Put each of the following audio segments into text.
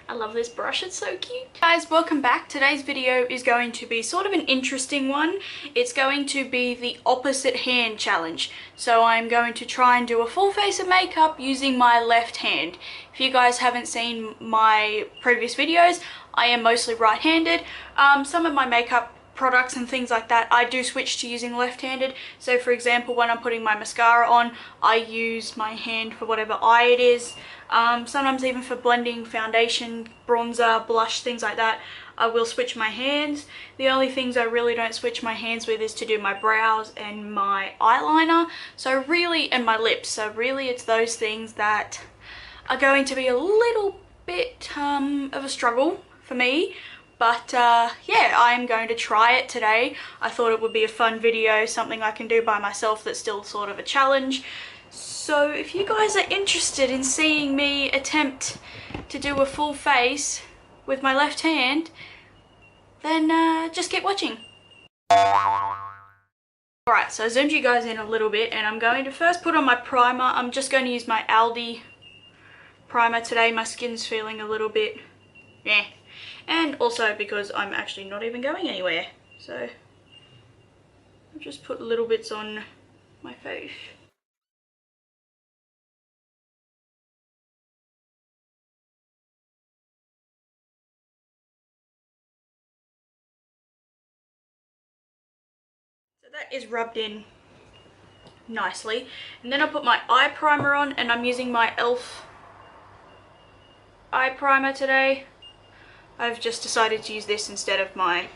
I love this brush, it's so cute. Guys, welcome back. Today's video is going to be sort of an interesting one. It's going to be the opposite hand challenge. So I'm going to try and do a full face of makeup using my left hand. If you guys haven't seen my previous videos, I am mostly right-handed. Some of my makeup products and things like that I do switch to using left-handed. So for example, when I'm putting my mascara on, I use my hand for whatever eye it is. Sometimes even for blending foundation, bronzer, blush, things like that, I will switch my hands. The only things I really don't switch my hands with is to do my brows and my eyeliner, so really, and my lips. So really it's those things that are going to be a little bit of a struggle for me. But yeah, I'm going to try it today. I thought it would be a fun video, something I can do by myself that's still sort of a challenge. So if you guys are interested in seeing me attempt to do a full face with my left hand, then just keep watching. Alright, so I zoomed you guys in a little bit, and I'm going to first put on my primer. I'm just going to use my Aldi primer today. My skin's feeling a little bit and also because I'm actually not even going anywhere, so I'll just put little bits on my face. So that is rubbed in nicely, and then I'll put my eye primer on, and I'm using my e.l.f. eye primer today. I've just decided to use this instead of my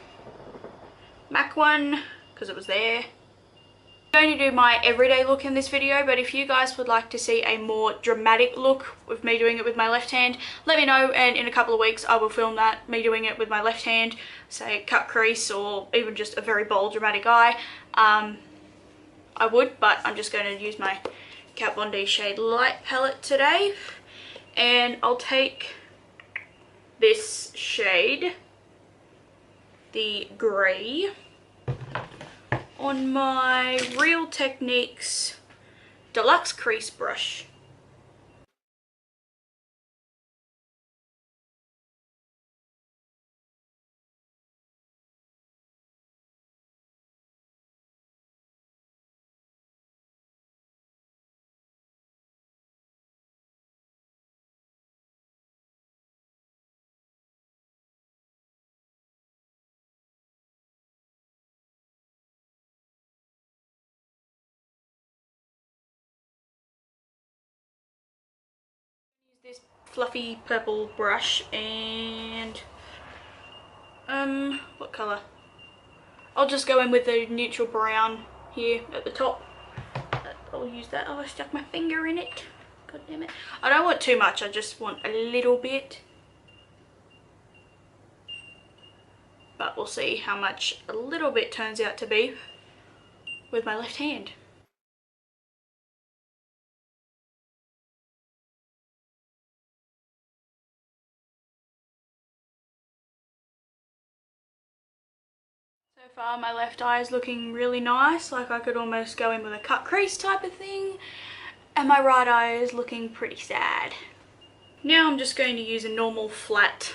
MAC one because it was there. I'm going to do my everyday look in this video, but if you guys would like to see a more dramatic look with me doing it with my left hand, let me know, and in a couple of weeks I will film that, me doing it with my left hand, say cut crease or even just a very bold dramatic eye. I would, but I'm just going to use my Kat Von D Shade Light palette today, and I'll take this shade, the grey, on my Real Techniques Deluxe Crease brush. This fluffy purple brush, and what colour? I'll just go in with the neutral brown here at the top. I'll use that. Oh, I stuck my finger in it. God damn it. I don't want too much, I just want a little bit. But we'll see how much a little bit turns out to be with my left hand. So far my left eye is looking really nice, like I could almost go in with a cut crease type of thing, and my right eye is looking pretty sad. Now I'm just going to use a normal flat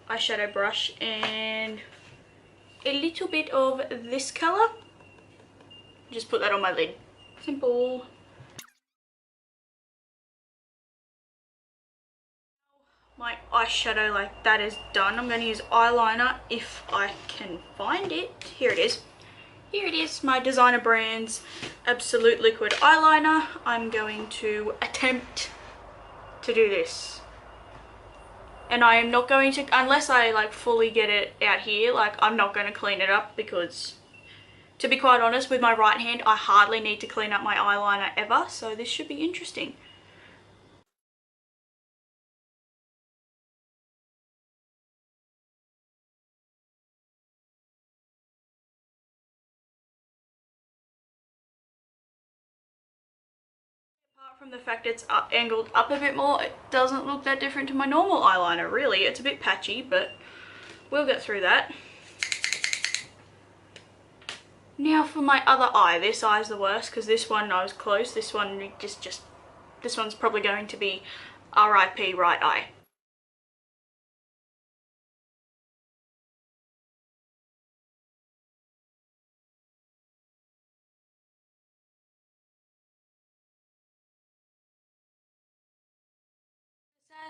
eyeshadow brush and a little bit of this colour. Just put that on my lid. Simple. My eyeshadow like that is done. I'm going to use eyeliner if I can find it. Here it is. Here it is, my designer brand's Absolute Liquid Eyeliner. I'm going to attempt to do this. And I am not going to, unless I like fully get it out here, like I'm not going to clean it up, because to be quite honest, with my right hand I hardly need to clean up my eyeliner ever, so this should be interesting. Apart from the fact it's angled up a bit more, it doesn't look that different to my normal eyeliner really. It's a bit patchy, but we'll get through that. Now for my other eye. This eye's the worst because this one I was close. This one this one's probably going to be RIP right eye.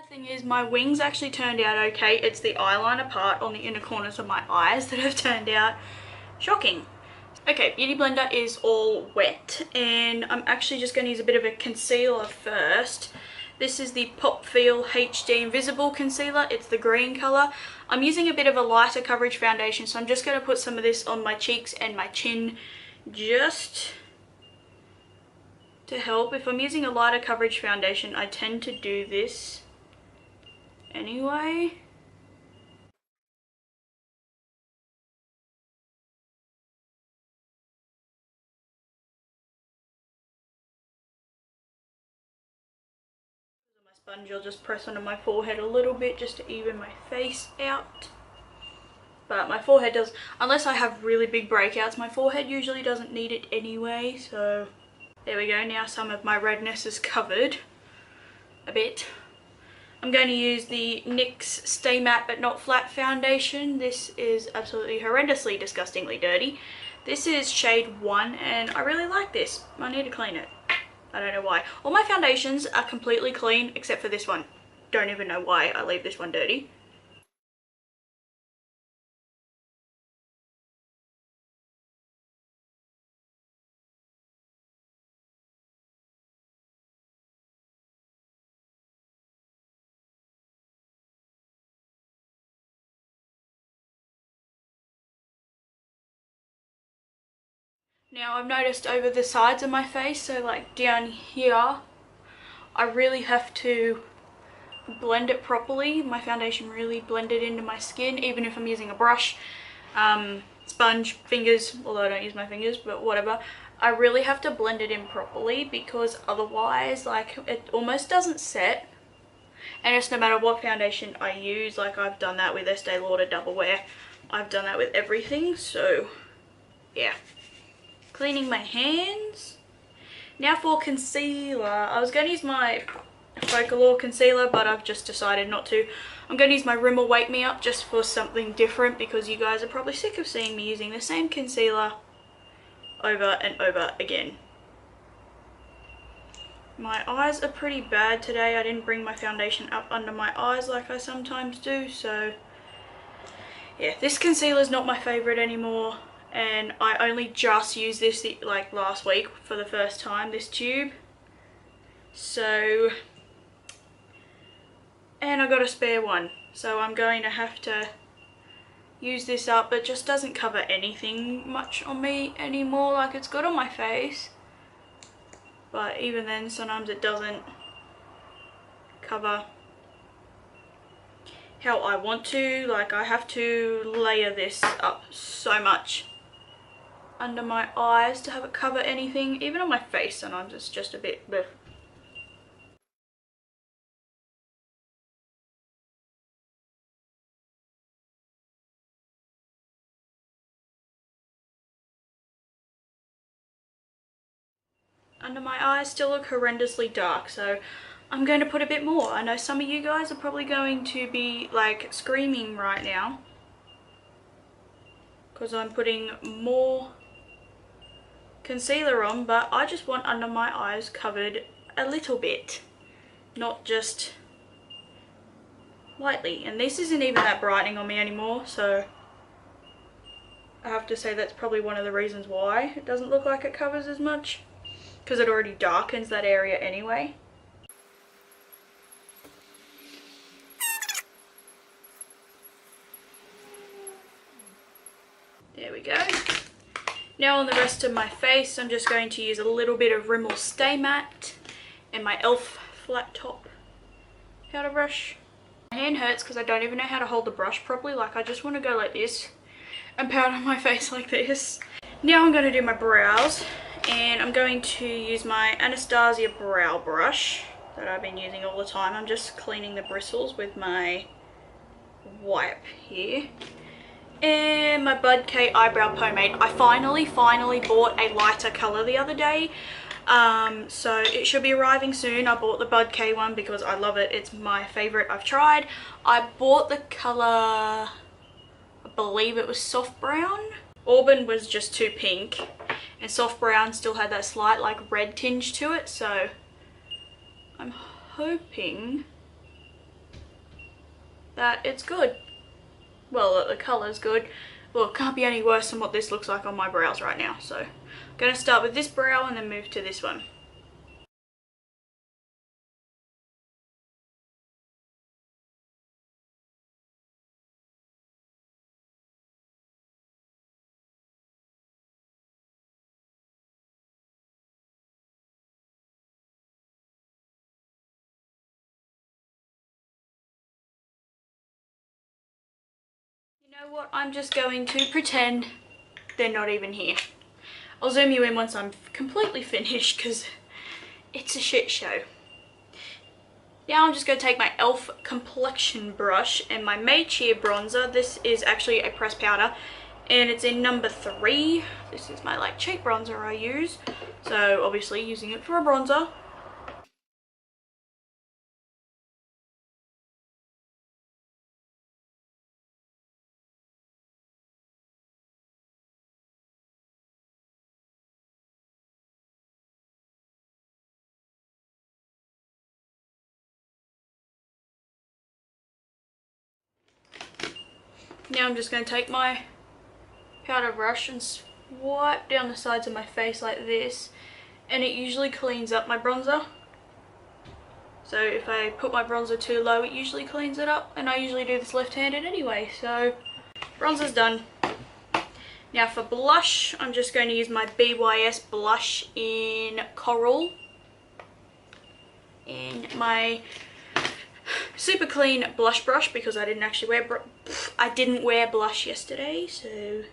Thing is, my wings actually turned out okay. It's the eyeliner part on the inner corners of my eyes that have turned out shocking. Okay, Beauty Blender is all wet and I'm actually just going to use a bit of a concealer first. This is the Pop Feel HD Invisible Concealer. It's the green colour. I'm using a bit of a lighter coverage foundation, so I'm just going to put some of this on my cheeks and my chin just to help. If I'm using a lighter coverage foundation, I tend to do this anyway. Sponge, I'll just press onto my forehead a little bit just to even my face out. But my forehead does, unless I have really big breakouts, my forehead usually doesn't need it anyway. So there we go. Now some of my redness is covered a bit. I'm going to use the NYX Stay Matte But Not Flat foundation. This is absolutely horrendously, disgustingly dirty. This is shade 1 and I really like this. I need to clean it. I don't know why. All my foundations are completely clean except for this one. Don't even know why I leave this one dirty. Now I've noticed over the sides of my face, so like down here, I really have to blend it properly. My foundation really blended into my skin, even if I'm using a brush, sponge, fingers, although I don't use my fingers, but whatever. I really have to blend it in properly because otherwise like it almost doesn't set. And it's no matter what foundation I use, like I've done that with Estee Lauder Double Wear, I've done that with everything, so yeah. Cleaning my hands. Now for concealer. I was going to use my Focalure concealer, but I've just decided not to. I'm going to use my Rimmel Wake Me Up just for something different because you guys are probably sick of seeing me using the same concealer over and over again. My eyes are pretty bad today. I didn't bring my foundation up under my eyes like I sometimes do, so yeah, this concealer is not my favourite anymore. And I only just used this like last week for the first time, this tube. So, and I got a spare one, so I'm going to have to use this up. It just doesn't cover anything much on me anymore. Like, it's good on my face, but even then sometimes it doesn't cover how I want to. Like, I have to layer this up so much under my eyes to have it cover anything. Even on my face sometimes it's just a bit bleh. Under my eyes still look horrendously dark, so I'm going to put a bit more. I know some of you guys are probably going to be like screaming right now because I'm putting more concealer on, but I just want under my eyes covered a little bit, not just lightly. And this isn't even that brightening on me anymore, so I have to say that's probably one of the reasons why it doesn't look like it covers as much, because it already darkens that area anyway. There we go. Now on the rest of my face, I'm just going to use a little bit of Rimmel Stay Matte and my e.l.f. flat top powder brush. My hand hurts because I don't even know how to hold the brush properly. Like, I just want to go like this and powder my face like this. Now I'm going to do my brows, and I'm going to use my Anastasia brow brush that I've been using all the time. I'm just cleaning the bristles with my wipe here. And my Bud K eyebrow pomade. I finally bought a lighter colour the other day. So it should be arriving soon. I bought the Bud K one because I love it. It's my favourite I've tried. I bought the colour, I believe it was soft brown. Auburn was just too pink, and soft brown still had that slight like red tinge to it. So I'm hoping that it's good. Well, that the colour's good. Well, it can't be any worse than what this looks like on my brows right now. So I'm going to start with this brow and then move to this one. You know what? I'm just going to pretend they're not even here. I'll zoom you in once I'm completely finished because it's a shit show. Now I'm just going to take my e.l.f. complexion brush and my Maycheer bronzer. This is actually a pressed powder and it's in number 3. This is my like cheap bronzer I use. So obviously using it for a bronzer. Now I'm just going to take my powder brush and swipe down the sides of my face like this, and it usually cleans up my bronzer. So if I put my bronzer too low, it usually cleans it up, and I usually do this left-handed anyway. So bronzer's done. Now for blush, I'm just going to use my BYS blush in Coral and my super clean blush brush because I didn't actually wear blush yesterday, so okay,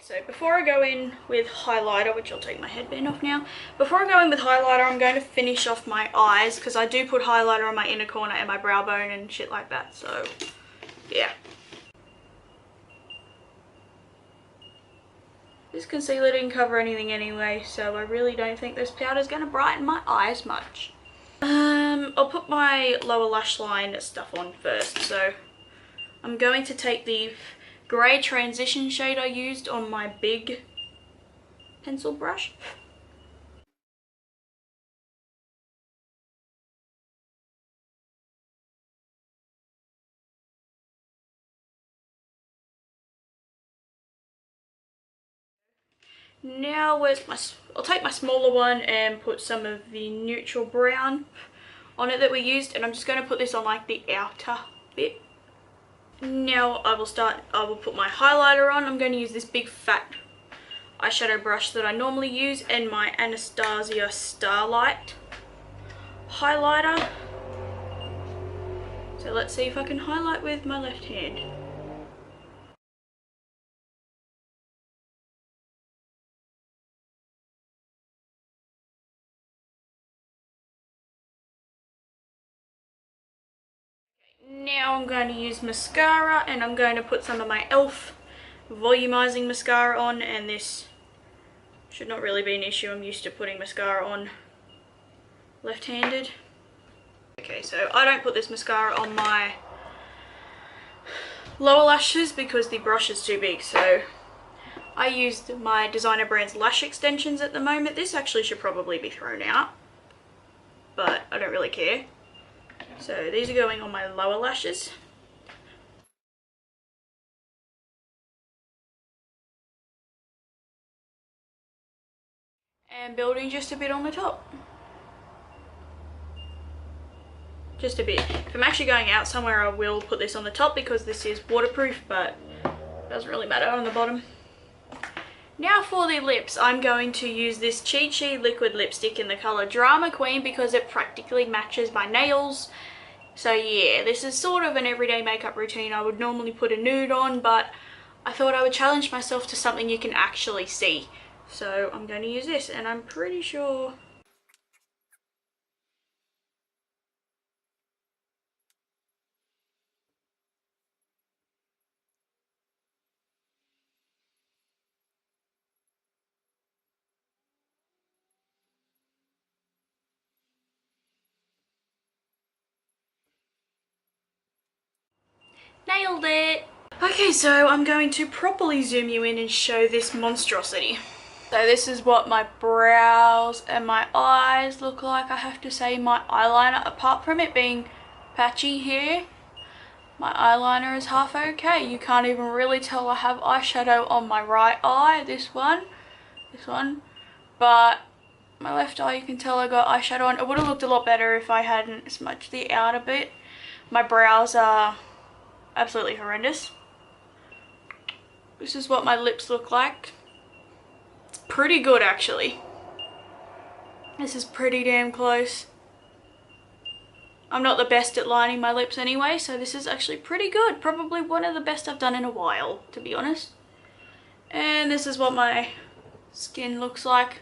so before I go in with highlighter, which I'll take my headband off now, before I go in with highlighter, I'm going to finish off my eyes because I do put highlighter on my inner corner and my brow bone and shit like that, so yeah. This concealer didn't cover anything anyway, so I really don't think this powder is going to brighten my eyes much. I'll put my lower lash line stuff on first. So I'm going to take the grey transition shade I used on my big pencil brush. Now I'll take my smaller one and put some of the neutral brown on it that we used, and I'm just going to put this on like the outer bit. Now I will put my highlighter on. I'm going to use this big fat eyeshadow brush that I normally use and my Anastasia Starlight highlighter. So let's see if I can highlight with my left hand. Now I'm going to use mascara, and I'm going to put some of my e.l.f. volumizing mascara on, and this should not really be an issue. I'm used to putting mascara on left-handed. Okay, so I don't put this mascara on my lower lashes because the brush is too big, so I used my designer brand's lash extensions at the moment. This actually should probably be thrown out, but I don't really care. So these are going on my lower lashes. And building just a bit on the top. Just a bit. If I'm actually going out somewhere, I will put this on the top because this is waterproof, but it doesn't really matter on the bottom. Now for the lips, I'm going to use this Chichi liquid lipstick in the colour Drama Queen because it practically matches my nails. So yeah, this is sort of an everyday makeup routine. I would normally put a nude on, but I thought I would challenge myself to something you can actually see. So I'm going to use this, and I'm pretty sure... Nailed it! Okay, so I'm going to properly zoom you in and show this monstrosity. So this is what my brows and my eyes look like. I have to say my eyeliner, apart from it being patchy here, my eyeliner is half okay. You can't even really tell I have eyeshadow on my right eye, this one, but my left eye you can tell I got eyeshadow on. It would have looked a lot better if I hadn't smudged the outer bit. My brows are absolutely horrendous. This is what my lips look like. It's pretty good actually. This is pretty damn close. I'm not the best at lining my lips anyway, so this is actually pretty good. Probably one of the best I've done in a while, to be honest. And this is what my skin looks like.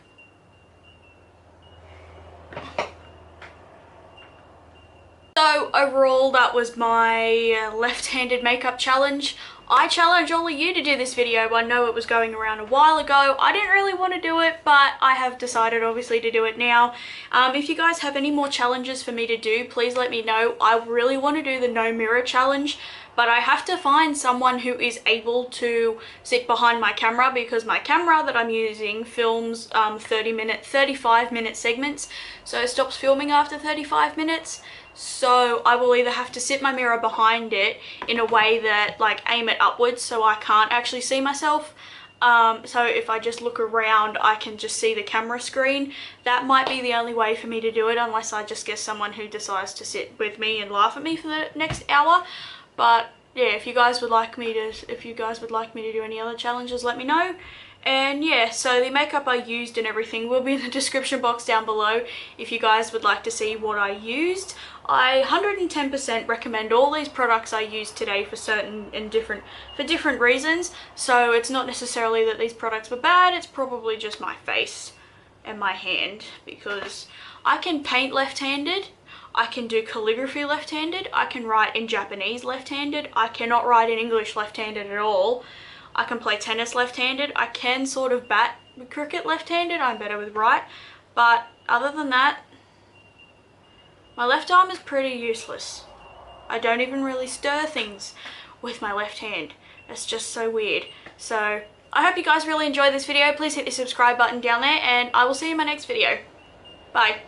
So overall, that was my left-handed makeup challenge. I challenge all of you to do this video. I know it was going around a while ago. I didn't really want to do it, but I have decided obviously to do it now. If you guys have any more challenges for me to do, please let me know. I really want to do the no mirror challenge, but I have to find someone who is able to sit behind my camera, because my camera that I'm using films 35-minute segments, so it stops filming after 35 minutes. So I will either have to sit my mirror behind it in a way that like aim it upwards so I can't actually see myself. So if I just look around I can just see the camera screen. That might be the only way for me to do it, unless I just get someone who decides to sit with me and laugh at me for the next hour. But yeah, if you guys would like me to do any other challenges, let me know. And yeah, so the makeup I used and everything will be in the description box down below if you guys would like to see what I used. I 110% recommend all these products I used today for different reasons. So it's not necessarily that these products were bad, it's probably just my face and my hand, because I can paint left-handed, I can do calligraphy left-handed, I can write in Japanese left-handed, I cannot write in English left-handed at all. I can play tennis left-handed, I can sort of bat with cricket left-handed, I'm better with right, but other than that, my left arm is pretty useless. I don't even really stir things with my left hand. It's just so weird. So I hope you guys really enjoyed this video. Please hit the subscribe button down there, and I will see you in my next video. Bye.